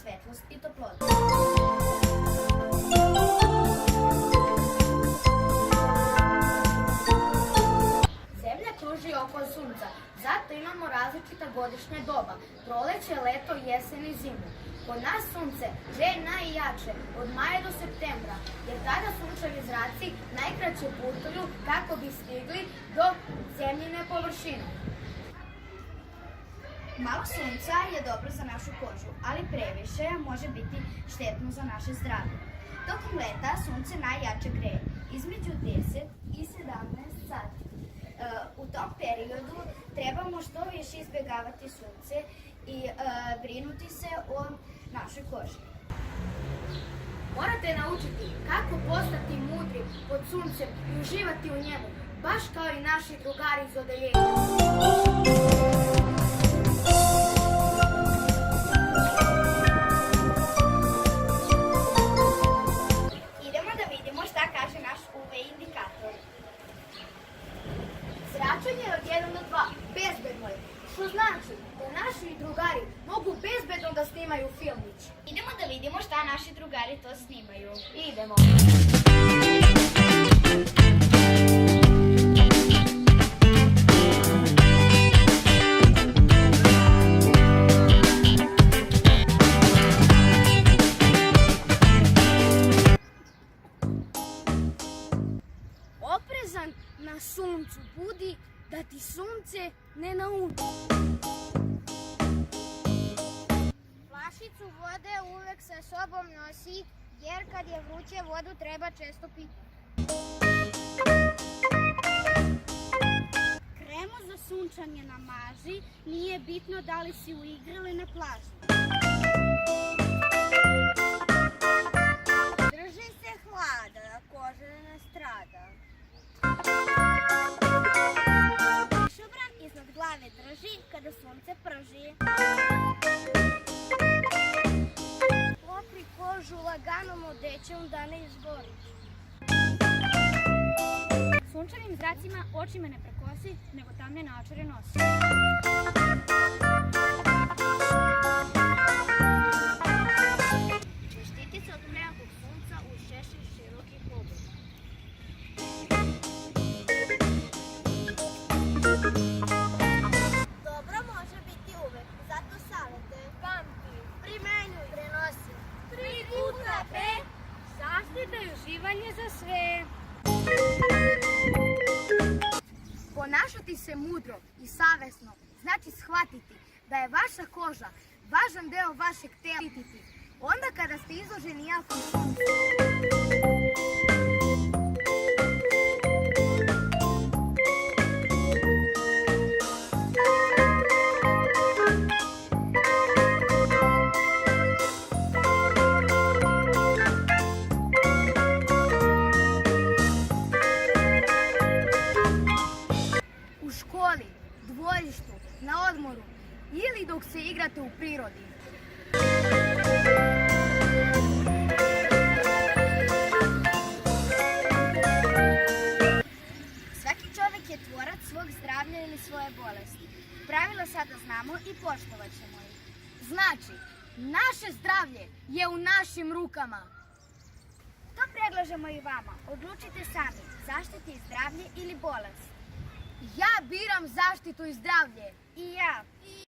svetlost i toplotu. Zemlja kruži oko sunca, zato imamo različita godišnja doba, proleće, leto, jesen i zimu. Kod nas sunce greje najjače od maja do septembra, jer tada sunčevi zraci najkraće putuju kako bi stigli do zemljine površine. Malo sunca je dobro za našu kožu, ali previše može biti štetno za naše zdravlje. Tokom leta sunce najjače greje, između 10 i 17 sati. U tom periodu trebamo što više izbjegavati sunce i brinuti se o našoj koži. Morate naučiti kako postati mudri pod suncem i uživati u njemu, baš kao i naši drugari iz odeljenja. Idemo da vidimo šta kaže naš UV indikator. Zračenje od 1 do 2 bezbedno je, što znači da naši drugari mogu bezbedno da snimaju filmić. Idemo da vidimo šta naši drugari to snimaju. Idemo. Oprezan na suncu budi, da ti sunce ne nauči. Flašicu vode uvek sa sobom nosi, jer kad je vruće vodu treba često piti. Kremu za sunčanje namaži, nije bitno da li si u igri ili na plaži. Drži se hlada, da koža ne nastrada. Kišobran iznad glave drži kada sunce prži. Pokri kožu laganom odećom da ne izgoriš. Sunčevim zracima očima ne prekosi, nego tamne naočare nosi. Zaštiti se od mrakog sunca uz šešir širokih poboda. Dobro može biti uvek, zato savete. Pamti, primenjuj, prenosi. 3 puta 5, Zaštita i uživanje za sve. Ponašati se mudro i savesno znači shvatiti da je vaša koža važan deo vašeg tela. Onda kada ste izloženi jakom suncu. U školi, dvorištu, na odmoru ili dok se igrate u prirodi. Svaki čovjek je tvorac svog zdravlja ili svoje bolesti. Pravila sada znamo i poštovat ćemo ih. Znači, naše zdravlje je u našim rukama. To predlažemo i vama. Odlučite sami, zaštiti zdravlje ili bolest. Ja biram zaštitu i zdravlje. I ja. I